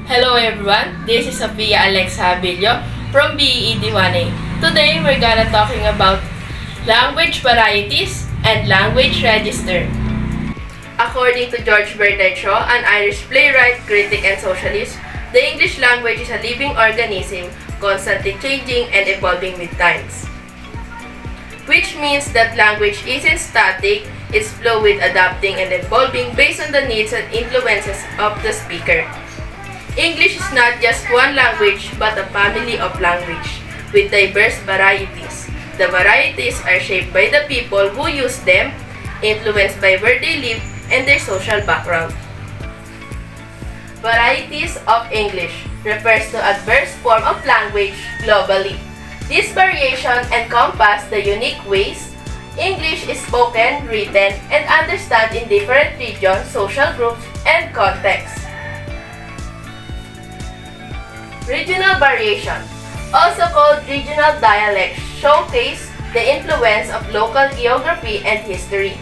Hello everyone, this is Sophia Javillo from BED 1A. Today we're gonna talking about language varieties and language register. According to George Bernard Shaw, an Irish playwright, critic, and socialist, the English language is a living organism, constantly changing and evolving with times. Which means that language isn't static, it's fluid, adapting, and evolving based on the needs and influences of the speaker. English is not just one language but a family of language with diverse varieties. The varieties are shaped by the people who use them, influenced by where they live and their social background. Varieties of English refers to a diverse form of language globally. This variation encompasses the unique ways English is spoken, written, and understood in different regions, social groups, and contexts. Regional variation, also called regional dialects, showcase the influence of local geography and history.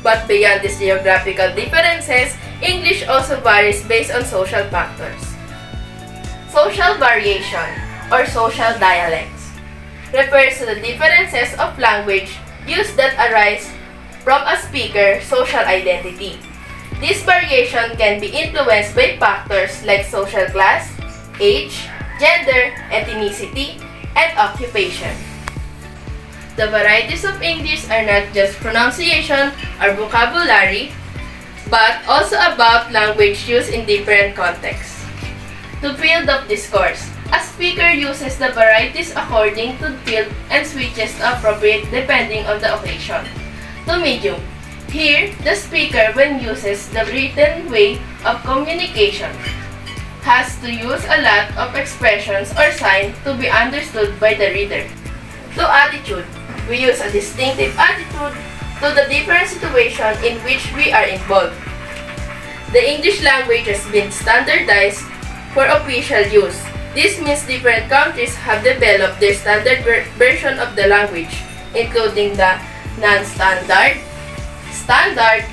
But beyond these geographical differences, English also varies based on social factors. Social variation, or social dialects, refers to the differences of language use that arise from a speaker's social identity. This variation can be influenced by factors like social class, age, gender, ethnicity, and occupation. The varieties of English are not just pronunciation or vocabulary, but also about language use in different contexts. To field of discourse, a speaker uses the varieties according to field and switches to appropriate depending on the occasion. To medium, here the speaker, when uses the written way of communication, has to use a lot of expressions or signs to be understood by the reader. To attitude, we use a distinctive attitude to the different situation in which we are involved. The English language has been standardized for official use. This means different countries have developed their standard version of the language, including the non-standard, standard,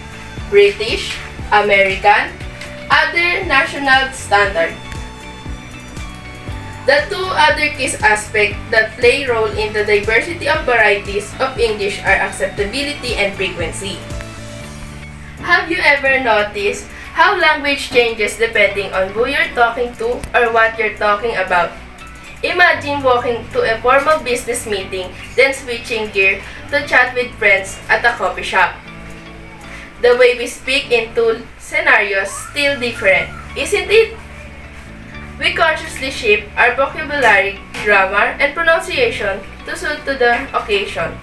British, American, other national standard. The two other key aspects that play role in the diversity of varieties of English are acceptability and frequency. Have you ever noticed how language changes depending on who you're talking to or what you're talking about? Imagine walking to a formal business meeting, then switching gear to chat with friends at a coffee shop. The way we speak in two scenarios still different, isn't it? We consciously shape our vocabulary, grammar, and pronunciation to suit to the occasion.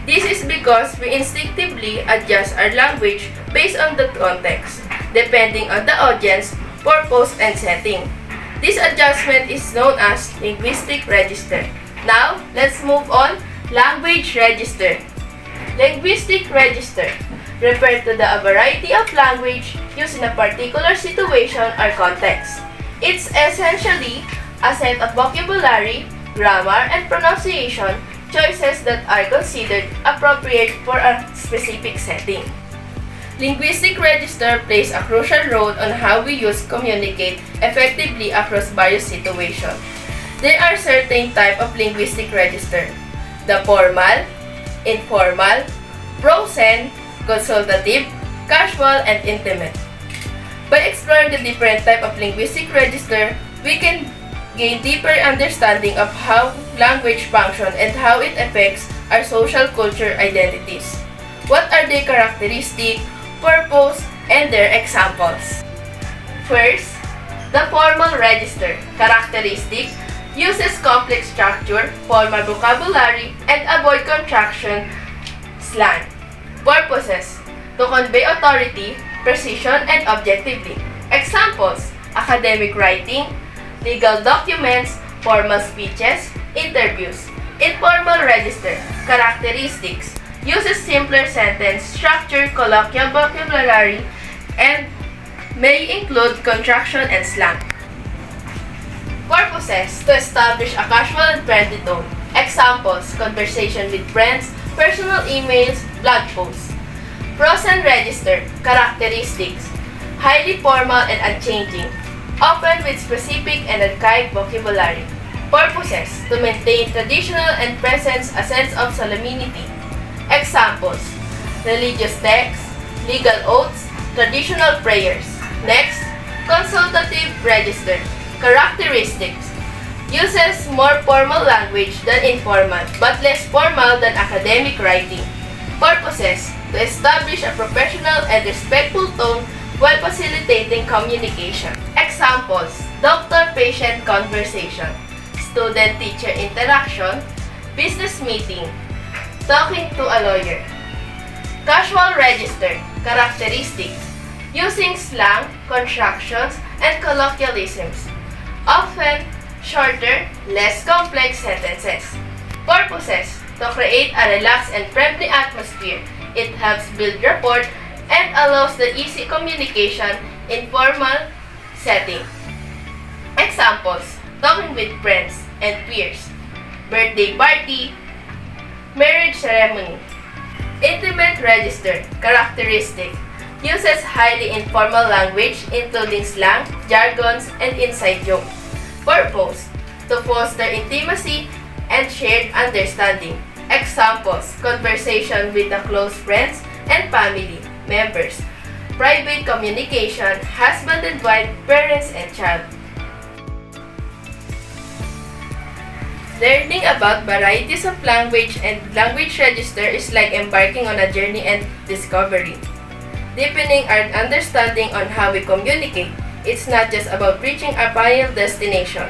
This is because we instinctively adjust our language based on the context, depending on the audience, purpose, and setting. This adjustment is known as linguistic register. Now, let's move on. Language register. Linguistic register refer to the variety of language used in a particular situation or context. It's essentially a set of vocabulary, grammar, and pronunciation choices that are considered appropriate for a specific setting. Linguistic register plays a crucial role on how we communicate effectively across various situations. There are certain types of linguistic register: the formal, informal, proscenic, consultative, casual, and intimate. By exploring the different types of linguistic register, we can gain deeper understanding of how language functions and how it affects our social culture identities. What are their characteristics, purpose, and their examples? First, the formal register. Characteristic: uses complex structure, formal vocabulary, and avoid contraction, slang. Purposes: to convey authority, precision, and objectivity. Examples: academic writing, legal documents, formal speeches, interviews. Informal register. Characteristics: uses simpler sentence structure, colloquial vocabulary, and may include contraction and slang. Purposes: to establish a casual and friendly tone. Examples: conversation with friends, personal emails, blog posts. Proscenic register. Characteristics: highly formal and unchanging. often with specific and archaic vocabulary. Purposes: to maintain traditional and present a sense of solemnity. Examples: religious texts, legal oaths, traditional prayers. Next, consultative register. Characteristics: uses more formal language than informal, but less formal than academic writing. Purposes: to establish a professional and respectful tone while facilitating communication. Examples: doctor-patient conversation, student-teacher interaction, business meeting, talking to a lawyer. Casual register. Characteristics: using slang, constructions, and colloquialisms. Often shorter, less complex sentences. Purposes: to create a relaxed and friendly atmosphere. It helps build rapport and allows the easy communication in formal setting. Examples: talking with friends and peers, birthday party, marriage ceremony. Intimate register. Characteristic: uses highly informal language including slang, jargons, and inside jokes. Purpose: to foster intimacy and shared understanding. Examples: conversation with the close friends and family members, private communication, husband and wife, parents and child. Learning about varieties of language and language register is like embarking on a journey and discovery. Deepening our understanding on how we communicate, it's not just about reaching a final destination,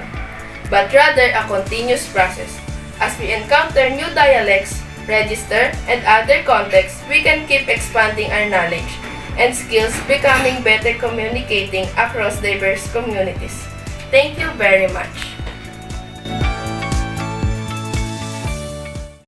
but rather a continuous process. As we encounter new dialects, register, and other contexts, we can keep expanding our knowledge and skills, becoming better communicating across diverse communities. Thank you very much.